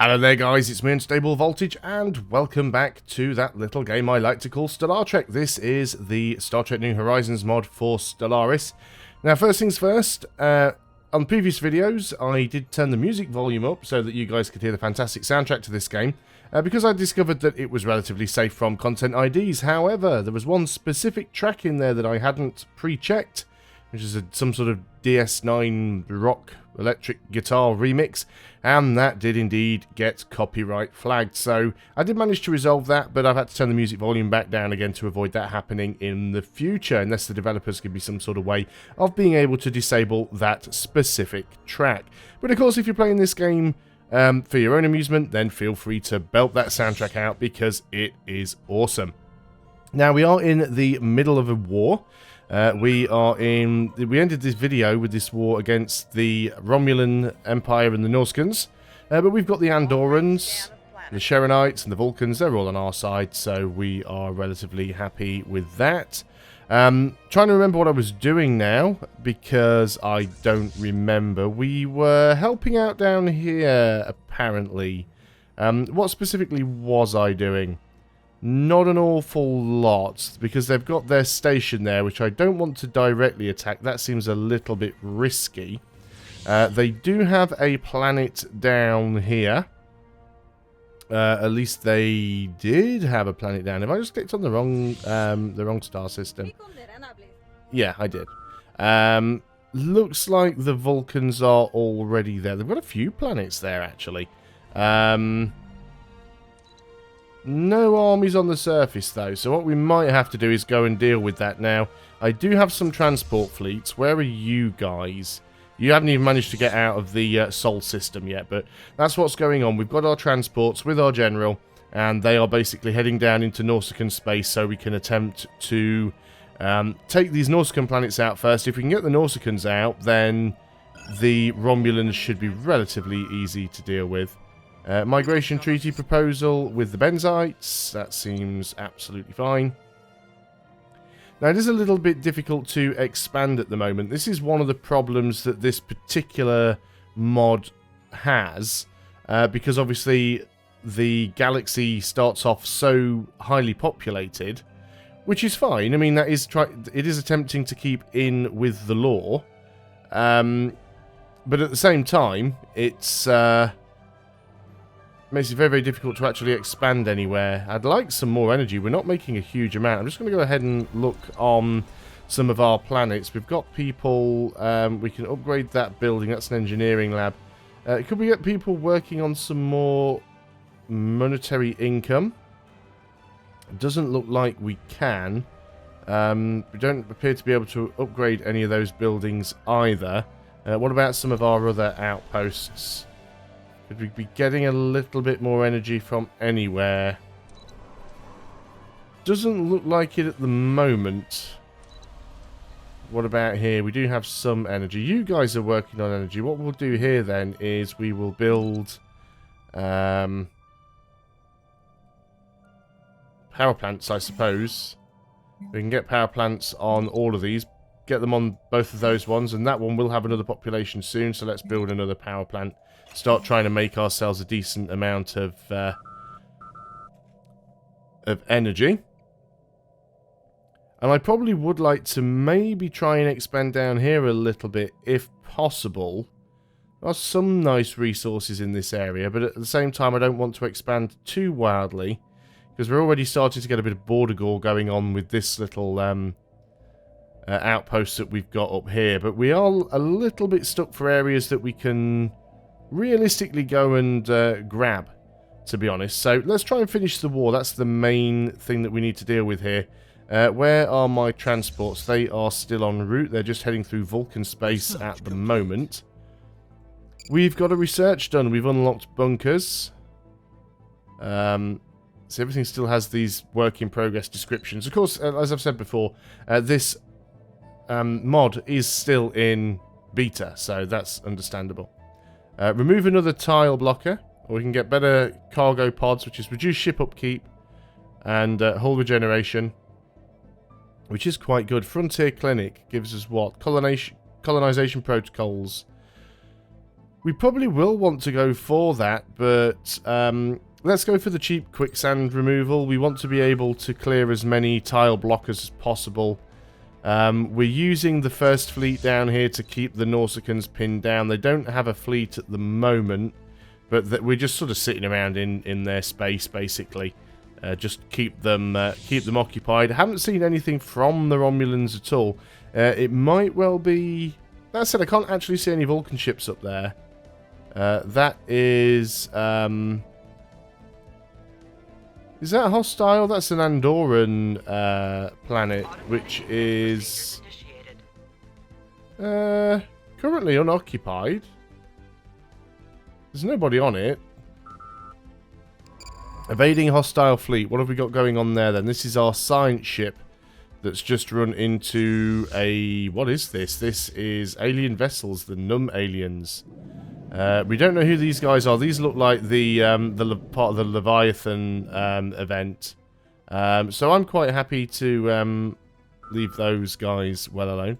Hello there guys, it's me Unstable Voltage and welcome back to that little game I like to call Star Trek. This is the Star Trek New Horizons mod for Stellaris. Now first things first, on previous videos I did turn the music volume up so that you guys could hear the fantastic soundtrack to this game because I discovered that it was relatively safe from content IDs. However, there was one specific track in there that I hadn't pre-checked, which is some sort of DS9 rock electric guitar remix, and that did indeed get copyright flagged. So I did manage to resolve that, but I've had to turn the music volume back down again to avoid that happening in the future, unless the developers give me some sort of way of being able to disable that specific track. But of course, if you're playing this game for your own amusement, then feel free to belt that soundtrack out because it is awesome. Now we are in the middle of a war. We ended this video with this war against the Romulan Empire and the Norskans, but we've got the Andorrans, the Sharonites and the Vulcans. They're all on our side, so we are relatively happy with that. Trying to remember what I was doing now, because I don't remember. We were helping out down here, apparently. What specifically was I doing? Not an awful lot, because they've got their station there, which I don't want to directly attack. That seems a little bit risky. They do have a planet down here. At least they did have a planet down here. Have I just clicked on the wrong star system? Yeah, I did. Looks like the Vulcans are already there. They've got a few planets there, actually. No armies on the surface, though, so what we might have to do is go and deal with that now. I do have some transport fleets. Where are you guys? You haven't even managed to get out of the Sol system yet, but that's what's going on. We've got our transports with our general, and they are basically heading down into Norsican space so we can attempt to take these Norsican planets out first. If we can get the Norsicans out, then the Romulans should be relatively easy to deal with. Migration treaty proposal with the Benzites. That seems absolutely fine. Now, it is a little bit difficult to expand at the moment. This is one of the problems that this particular mod has, because obviously the galaxy starts off so highly populated, which is fine. I mean, it is attempting to keep in with the lore, but at the same time, it's makes it very, very difficult to actually expand anywhere. I'd like some more energy. We're not making a huge amount. I'm just going to go ahead and look on some of our planets. We've got people. We can upgrade that building. That's an engineering lab. Could we get people working on some more monetary income? It doesn't look like we can. We don't appear to be able to upgrade any of those buildings either. What about some of our other outposts? Could we be getting a little bit more energy from anywhere? Doesn't look like it at the moment. What about here? We do have some energy. You guys are working on energy. What we'll do here then is we will build power plants, I suppose. We can get power plants on all of these. Get them on both of those ones, and that one will have another population soon, so let's build another power plant. Start trying to make ourselves a decent amount of energy. And I probably would like to maybe try and expand down here a little bit, if possible. There are some nice resources in this area, but at the same time I don't want to expand too wildly, because we're already starting to get a bit of border gore going on with this little outpost that we've got up here. But we are a little bit stuck for areas that we can realistically go and grab, to be honest. So let's try and finish the war. That's the main thing that we need to deal with here. Where are my transports? They are still en route. They're just heading through Vulcan space at the moment. We've got a research done. We've unlocked bunkers. So everything still has these work in progress descriptions. Of course, as I've said before, this mod is still in beta, so that's understandable. Remove another tile blocker, or we can get better cargo pods, which is reduce ship upkeep and hull regeneration, which is quite good. Frontier Clinic gives us what? Colonization protocols. We probably will want to go for that, but let's go for the cheap quicksand removal. We want to be able to clear as many tile blockers as possible. We're using the first fleet down here to keep the Nausicans pinned down. They don't have a fleet at the moment, but we're just sort of sitting around in their space, basically. Just keep them occupied. I haven't seen anything from the Romulans at all. It might well be... That said, I can't actually see any Vulcan ships up there. That is... Is that hostile? That's an Andorran planet, which is currently unoccupied. There's nobody on it. Evading hostile fleet. What have we got going on there then? This is our science ship that's just run into a... What is this? This is alien vessels, the Num aliens. We don't know who these guys are. These look like the part of the Leviathan event. So I'm quite happy to leave those guys well alone.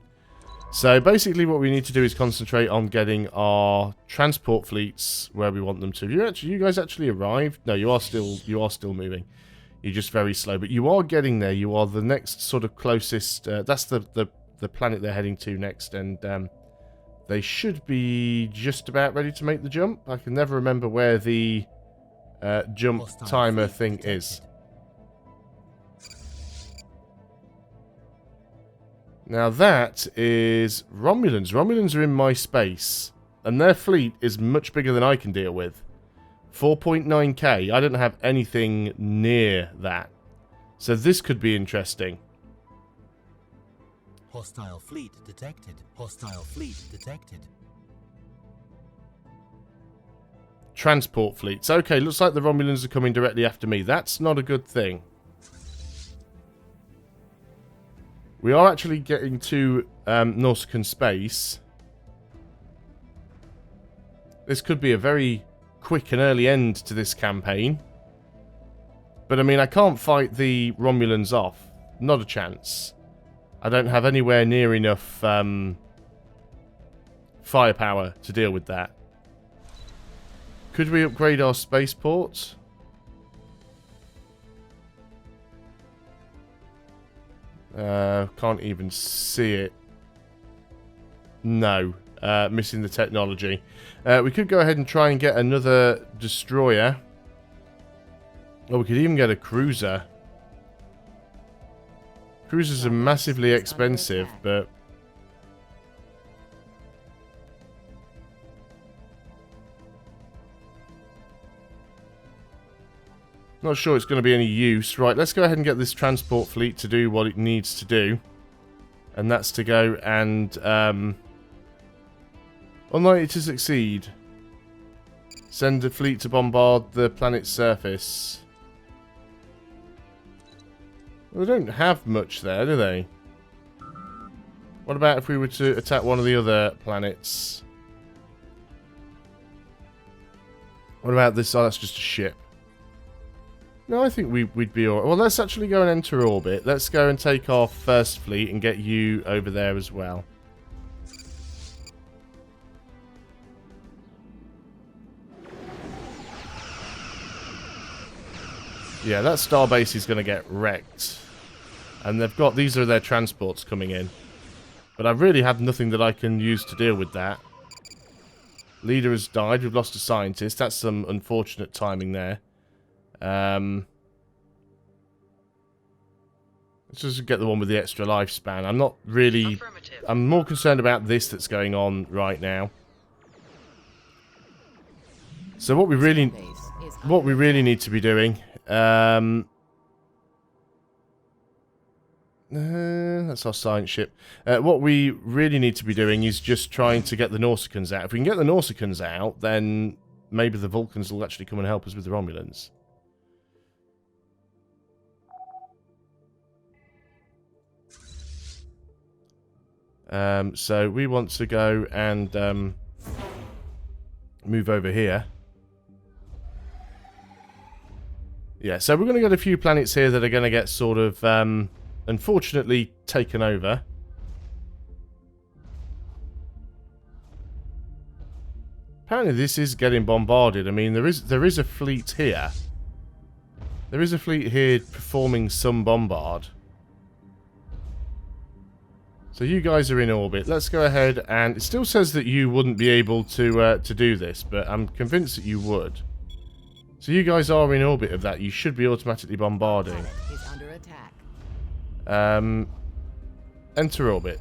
So basically what we need to do is concentrate on getting our transport fleets where we want them to. You guys actually arrived? No, you are still moving. You're just very slow, but you are getting there. You are the next sort of closest. That's the planet they're heading to next, and they should be just about ready to make the jump. I can never remember where the jump timer thing is. Now that is Romulans. Romulans are in my space, and their fleet is much bigger than I can deal with. 4.9k. I don't have anything near that. So this could be interesting. Hostile fleet detected. Hostile fleet detected. Transport fleets. Okay, looks like the Romulans are coming directly after me. That's not a good thing. We are actually getting to Nausicaan space. This could be a very quick and early end to this campaign. But I mean, I can't fight the Romulans off. Not a chance. I don't have anywhere near enough firepower to deal with that. Could we upgrade our spaceport? Can't even see it. No. Missing the technology. We could go ahead and try and get another destroyer. Or we could even get a cruiser. Cruisers are massively expensive, but... Not sure it's going to be any use. Right, let's go ahead and get this transport fleet to do what it needs to do. And that's to go and... unlikely to succeed. Send a fleet to bombard the planet's surface. Well, they don't have much there, do they? What about if we were to attack one of the other planets? What about this? Oh, that's just a ship. No, I think we'd be alright. Well, let's actually go and enter orbit. Let's go and take our first fleet and get you over there as well. Yeah, that starbase is going to get wrecked. And they've got... These are their transports coming in. But I really have nothing that I can use to deal with that. Leader has died. We've lost a scientist. That's some unfortunate timing there. Let's just get the one with the extra lifespan. I'm not really... I'm more concerned about this that's going on right now. So what we really need to be doing... that's our science ship. What we really need to be doing is just trying to get the Nausicans out. If we can get the Nausicans out, then maybe the Vulcans will actually come and help us with the Romulans. So we want to go and move over here. Yeah, so we're going to get a few planets here that are going to get sort of, unfortunately, taken over. apparently this is getting bombarded. I mean, there is a fleet here. There is a fleet here performing some bombard. So you guys are in orbit. Let's go ahead, and it still says that you wouldn't be able to do this, but I'm convinced that you would. So you guys are in orbit of that. You should be automatically bombarding. Palit is under attack. Enter orbit.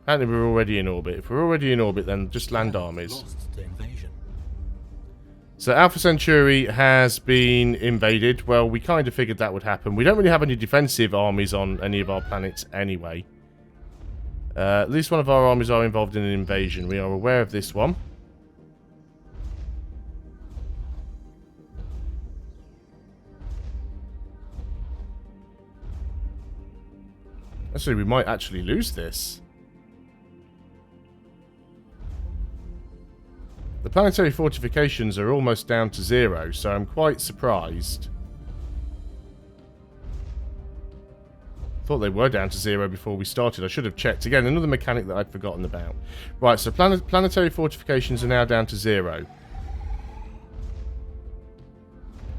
Apparently we're already in orbit. If we're already in orbit, then just land armies. Lost to invasion. So Alpha Centauri has been invaded. Well, we kind of figured that would happen. We don't really have any defensive armies on any of our planets anyway. At least one of our armies are involved in an invasion. We are aware of this one. Actually, we might actually lose this. The planetary fortifications are almost down to 0, so I'm quite surprised. Thought they were down to 0 before we started. I should have checked. Again, another mechanic that I'd forgotten about. Right, so planetary fortifications are now down to 0.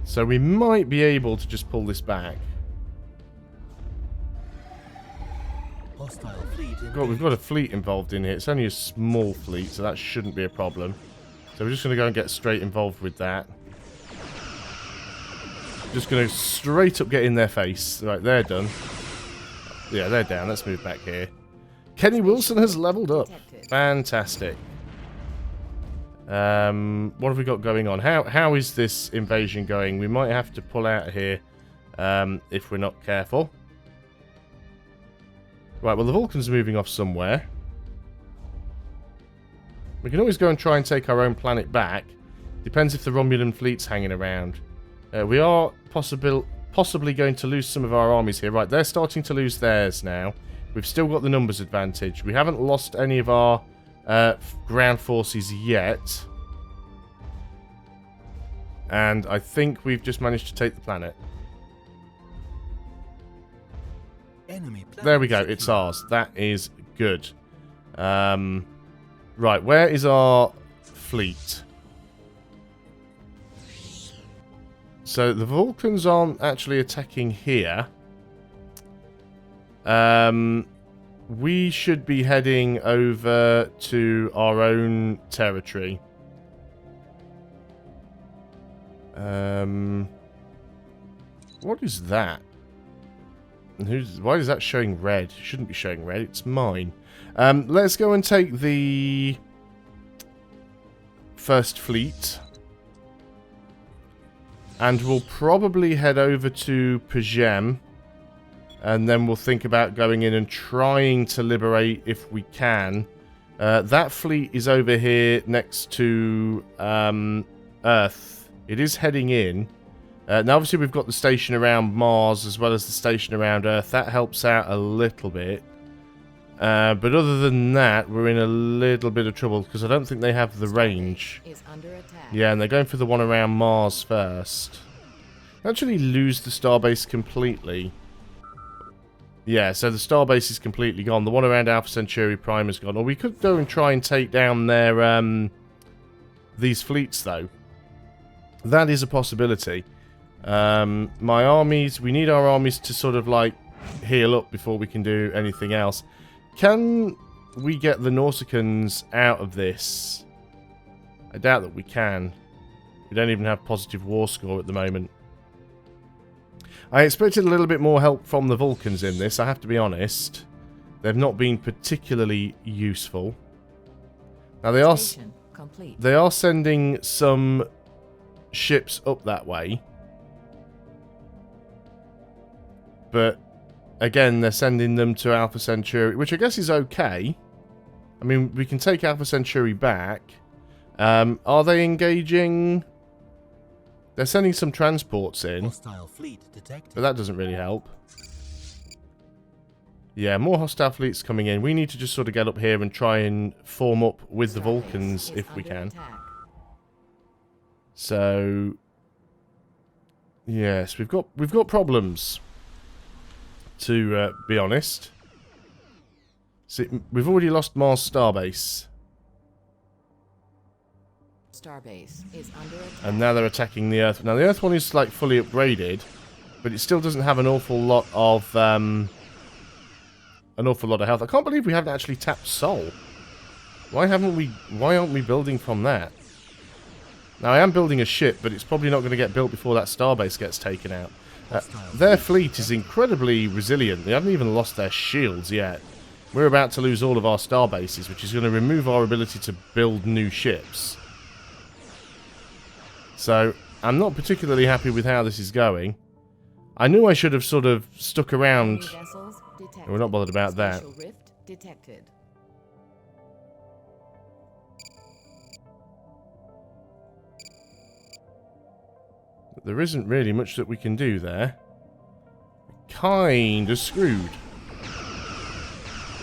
So we might be able to just pull this back. Hostile fleet God, we've got a fleet involved in here. It's only a small fleet, so that shouldn't be a problem. So we're just going to go and get straight involved with that. Just going to straight up get in their face. Right, they're done. Yeah, they're down. Let's move back here. Kenny Wilson has leveled up. Fantastic. What have we got going on? How is this invasion going? We might have to pull out of here if we're not careful. Right, well, the Vulcans are moving off somewhere. We can always go and try and take our own planet back. Depends if the Romulan fleet's hanging around. We are possibly going to lose some of our armies here. Right, they're starting to lose theirs now. We've still got the numbers advantage. We haven't lost any of our ground forces yet. And I think we've just managed to take the planet. enemy. There we go, it's ours. That is good. Right, where is our fleet? So the Vulcans aren't actually attacking here. We should be heading over to our own territory. What is that? Why is that showing red? It shouldn't be showing red, it's mine. Let's go and take the first fleet. And we'll probably head over to Pajem. And then we'll think about going in and trying to liberate if we can. That fleet is over here next to Earth. It is heading in. Now, obviously, we've got the station around Mars as well as the station around Earth. That helps out a little bit. But other than that, we're in a little bit of trouble because I don't think they have the range. Is under attack. Yeah, and they're going for the one around Mars first. Actually lose the starbase completely. Yeah, so the starbase is completely gone. The one around Alpha Centauri Prime is gone. Or we could go and try and take down their these fleets, though. That is a possibility. My armies, we need our armies to sort of like heal up before we can do anything else. Can we get the Nausicans out of this? I doubt that we can. We don't even have positive war score at the moment. I expected a little bit more help from the Vulcans in this, I have to be honest. They've not been particularly useful. Now they are sending some ships up that way. But again, they're sending them to Alpha Centauri, which I guess is okay. I mean, we can take Alpha Centauri back. Are they engaging? They're sending some transports in. Hostile fleet detected. But that doesn't really help. Yeah, more hostile fleets coming in. We need to just sort of get up here and try and form up with the Vulcans if we can. So yes, we've got problems, to be honest. See, we've already lost Mars Starbase. starbase is under attack. And now they're attacking the Earth. Now the Earth one is like fully upgraded, but it still doesn't have an awful lot of health. I can't believe we haven't actually tapped Sol. Why aren't we building from that? Now I am building a ship, but it's probably not going to get built before that starbase gets taken out. Their fleet is incredibly resilient. They haven't even lost their shields yet. We're about to lose all of our starbases, which is going to remove our ability to build new ships. So, I'm not particularly happy with how this is going. I knew I should have sort of stuck around. We're not bothered about that. Rift detected. There isn't really much that we can do there. Kinda screwed.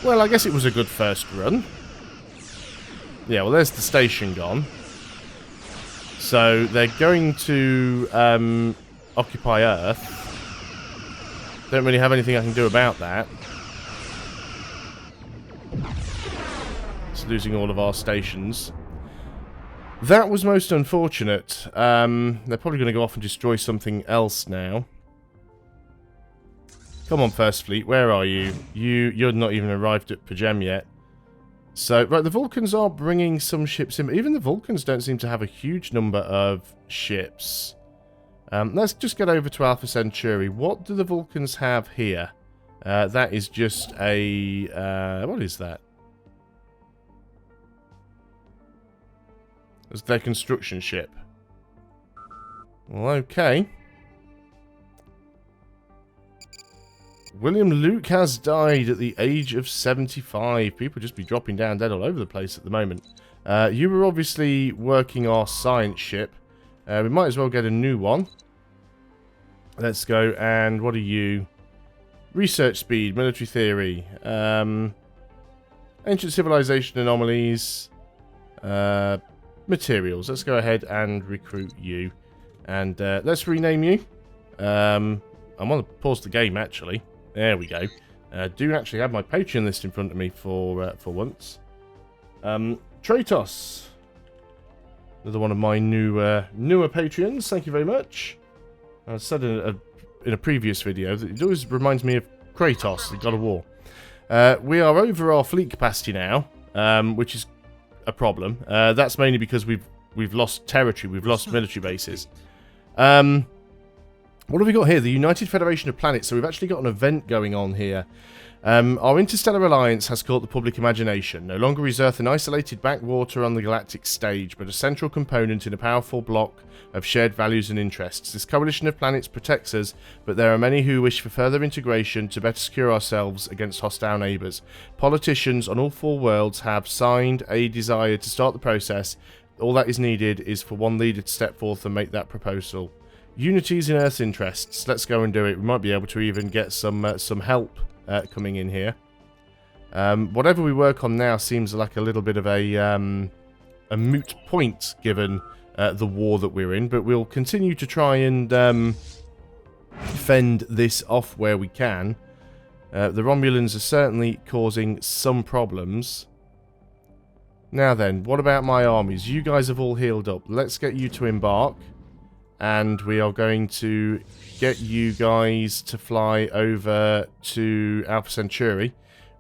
Well, I guess it was a good first run. Yeah, well, there's the station gone. So, they're going to occupy Earth. Don't really have anything I can do about that. It's losing all of our stations. That was most unfortunate. They're probably going to go off and destroy something else now. Come on, First Fleet, where are you? You're not even arrived at Pajem yet. So, right, the Vulcans are bringing some ships in. But even the Vulcans don't seem to have a huge number of ships. Let's just get over to Alpha Centauri. What do the Vulcans have here? That is just a... what is that? It's their construction ship. Well, okay. William Luke has died at the age of 75. People just be dropping down dead all over the place at the moment. You were obviously working our science ship. We might as well get a new one. Let's go, and what are you? Research speed, military theory, ancient civilization anomalies, materials. Let's go ahead and recruit you. And let's rename you. I'm going to pause the game, actually. There we go. Do actually have my Patreon list in front of me for once. Tratos. Another one of my newer Patreons. Thank you very much. I said in a previous video that it always reminds me of Kratos, the God of War. We are over our fleet capacity now, which is a problem. That's mainly because we've lost territory, we've lost military bases. What have we got here? The United Federation of Planets. So we've actually got an event going on here. Our interstellar alliance has caught the public imagination. No longer is Earth an isolated backwater on the galactic stage, but a central component in a powerful block of shared values and interests. This coalition of planets protects us, but there are many who wish for further integration to better secure ourselves against hostile neighbours. Politicians on all four worlds have signed a desire to start the process. All that is needed is for one leader to step forth and make that proposal. Unity's in Earth's interests. Let's go and do it. We might be able to even get some help coming in here. Whatever we work on now seems like a little bit of a moot point given the war that we're in, but we'll continue to try and fend this off where we can. The Romulans are certainly causing some problems. Now then, what about my armies? You guys have all healed up. Let's get you to embark. And we are going to get you guys to fly over to Alpha Centauri.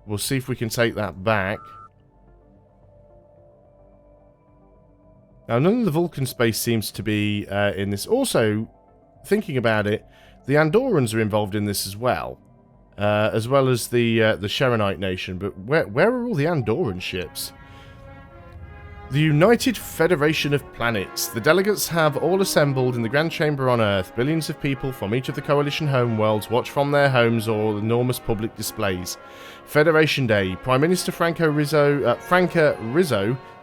We'll see if we can take that back. Now, none of the Vulcan space seems to be in this. Also, thinking about it, the Andorrans are involved in this as well as the Sharonite nation. But where are all the Andorran ships? The United Federation of Planets. The delegates have all assembled in the Grand Chamber on Earth. Billions of people from each of the Coalition homeworlds watch from their homes or enormous public displays. Federation Day. Prime Minister Franca Rizzo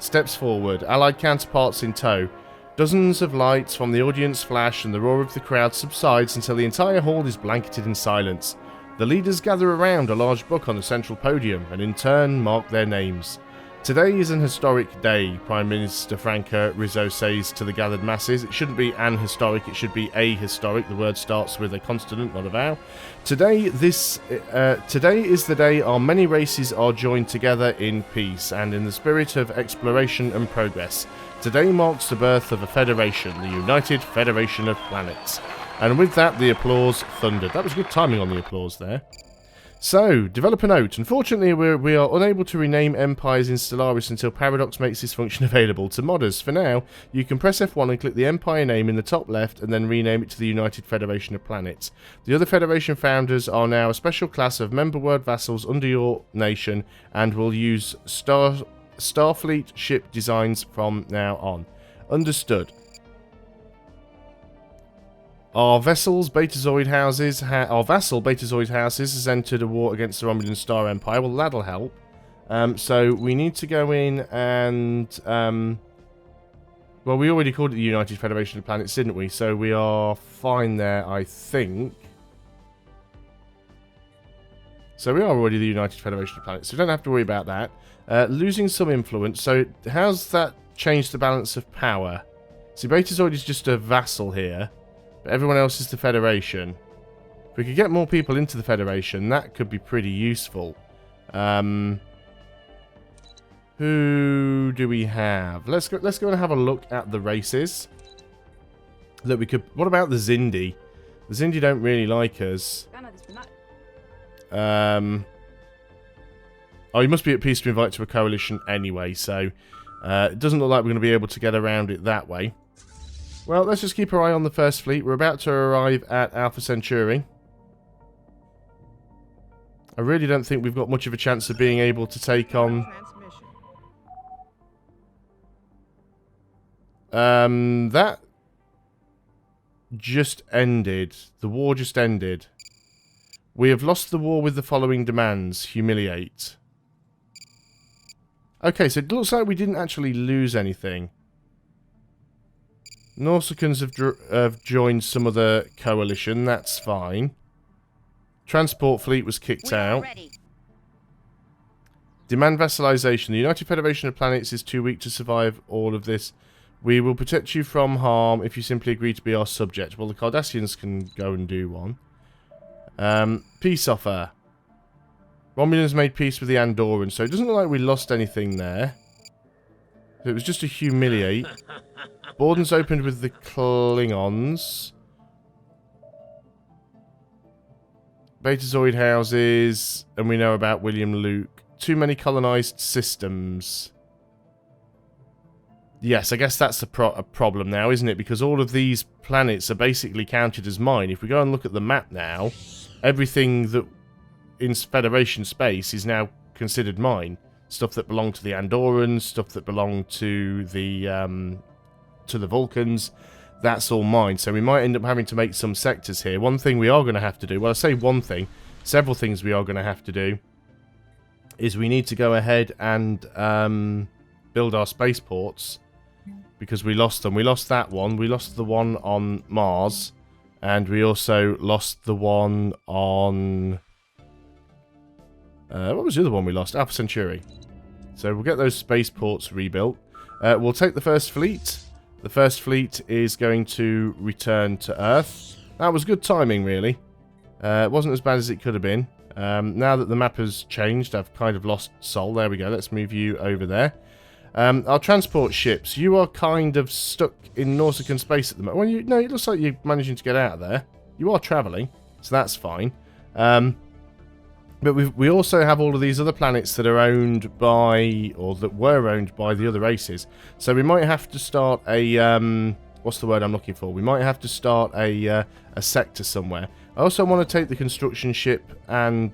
steps forward, allied counterparts in tow. Dozens of lights from the audience flash and the roar of the crowd subsides until the entire hall is blanketed in silence. The leaders gather around a large book on the central podium and in turn mark their names. Today is an historic day, Prime Minister Franco Rizzo says to the gathered masses. It shouldn't be an historic, it should be a historic. The word starts with a consonant, not a vowel. Today is the day our many races are joined together in peace and in the spirit of exploration and progress. Today marks the birth of a federation, the United Federation of Planets. And with that, the applause thundered. That was good timing on the applause there. So, developer note. Unfortunately, we are unable to rename empires in Stellaris until Paradox makes this function available to modders. For now, you can press F1 and click the empire name in the top left and then rename it to the United Federation of Planets. The other Federation founders are now a special class of member world vassals under your nation and will use Starfleet ship designs from now on. Understood. Our vassal Betazoid houses has entered a war against the Romulan Star Empire. Well, that'll help. So we need to go in and well, we already called it the United Federation of Planets, didn't we? So we are fine there, I think. So we are already the United Federation of Planets, so we don't have to worry about that. Losing some influence. So how's that changed the balance of power? See, Betazoid is just a vassal here. Everyone else is the Federation. If we could get more people into the Federation, that could be pretty useful. Who do we have? Let's go and have a look at the races that we could. What about the Zindi? The Zindi don't really like us. Oh, you must be at peace to invite to a coalition anyway, so it doesn't look like we're going to be able to get around it that way. Well, let's just keep our eye on the First Fleet. We're about to arrive at Alpha Centauri. I really don't think we've got much of a chance of being able to take on... that just ended. The war just ended. We have lost the war with the following demands. Humiliate. Okay, so it looks like we didn't actually lose anything. Norsicans have joined some other coalition, that's fine. Transport fleet was kicked out. Demand vassalization. The United Federation of Planets is too weak to survive all of this. We will protect you from harm if you simply agree to be our subject. Well, the Cardassians can go and do one. Peace offer. Romulans made peace with the Andorrans, so it doesn't look like we lost anything there. It was just a humiliate. Borden's opened with the Klingons. Betazoid houses. And we know about William Luke. Too many colonized systems. Yes, I guess that's a problem now, isn't it? Because all of these planets are basically counted as mine. If we go and look at the map now, everything that in Federation space is now considered mine. Stuff that belonged to the Andorrans, stuff that belonged to the Vulcans, that's all mine. So we might end up having to make some sectors here. One thing we are going to have to do, well I say one thing, several things we are going to have to do, is we need to go ahead and build our spaceports, because we lost them. We lost that one, we lost the one on Mars, and we also lost the one on... what was the other one we lost? Alpha Centauri. So we'll get those spaceports rebuilt. We'll take the First Fleet. The First Fleet is going to return to Earth. That was good timing, really. It wasn't as bad as it could have been. Now that the map has changed, I've kind of lost Sol. There we go. Let's move you over there. Our transport ships. You are kind of stuck in Norsican space at the moment. Well, no, it looks like you're managing to get out of there. You are travelling, so that's fine. But we also have all of these other planets that are owned by, or that were owned by the other races. So we might have to start a, what's the word I'm looking for? We might have to start a sector somewhere. I also want to take the construction ship and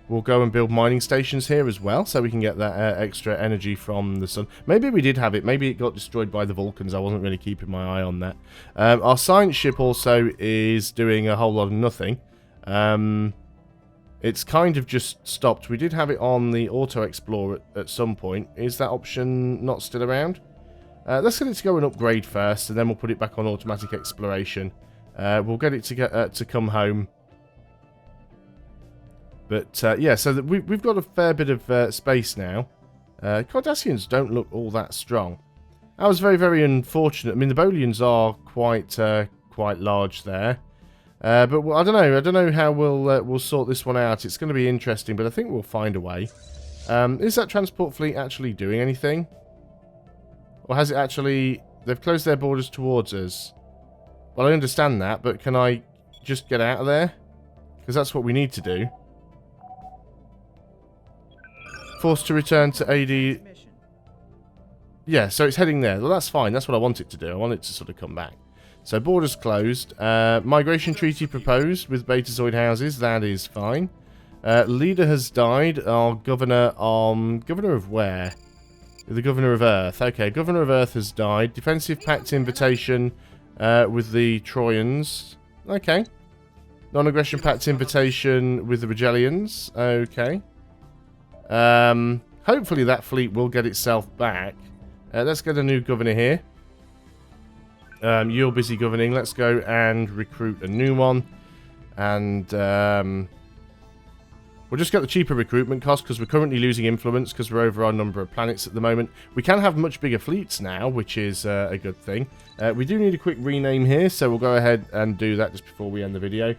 we'll go and build mining stations here as well, so we can get that extra energy from the sun. Maybe we did have it. Maybe it got destroyed by the Vulcans. I wasn't really keeping my eye on that. Our science ship also is doing a whole lot of nothing. It's kind of just stopped. We did have it on the Auto Explorer at some point. Is that option not still around? Let's get it to go and upgrade first, and then we'll put it back on automatic exploration. We'll get it to come home. But yeah, so we've got a fair bit of space now. Cardassians don't look all that strong. That was very, very unfortunate. I mean, the Bolians are quite large there. But I don't know. I don't know how we'll sort this one out. It's going to be interesting, but I think we'll find a way. Is that transport fleet actually doing anything? Or has it actually... They've closed their borders towards us. Well, I understand that, but can I just get out of there? Because that's what we need to do. Forced to return to AD... Yeah, so it's heading there. Well, that's fine. That's what I want it to do. I want it to sort of come back. So, borders closed. Migration treaty proposed with Betazoid houses. That is fine. Leader has died. Our governor... governor of where? The governor of Earth. Okay, governor of Earth has died. Defensive pact invitation with the Trojans. Okay. Non-aggression pact invitation with the Regellians. Okay. Hopefully that fleet will get itself back. Let's get a new governor here. You're busy governing. Let's go and recruit a new one. And we'll just get the cheaper recruitment cost because we're currently losing influence because we're over our number of planets at the moment. We can have much bigger fleets now, which is a good thing. We do need a quick rename here, so we'll go ahead and do that just before we end the video.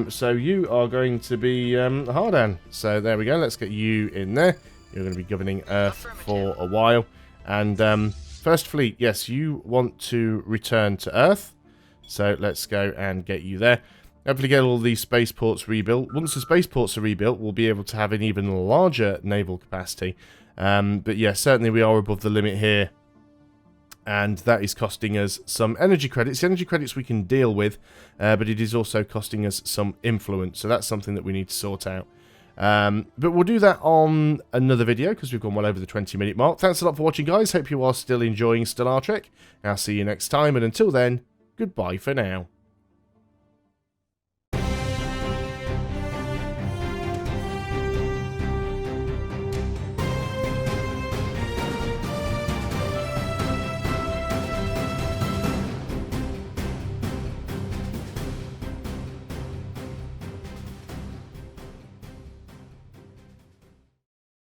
So you are going to be Hardan. So there we go. Let's get you in there. You're going to be governing Earth for a while. And first fleet, yes, you want to return to Earth. So let's go and get you there. Hopefully get all these spaceports rebuilt. Once the spaceports are rebuilt, we'll be able to have an even larger naval capacity. But yeah, certainly we are above the limit here. And that is costing us some energy credits. The energy credits we can deal with, but it is also costing us some influence. So that's something that we need to sort out. But we'll do that on another video because we've gone well over the 20-minute mark. Thanks a lot for watching, guys. Hope you are still enjoying Stellar Trek. I'll see you next time. And until then, goodbye for now.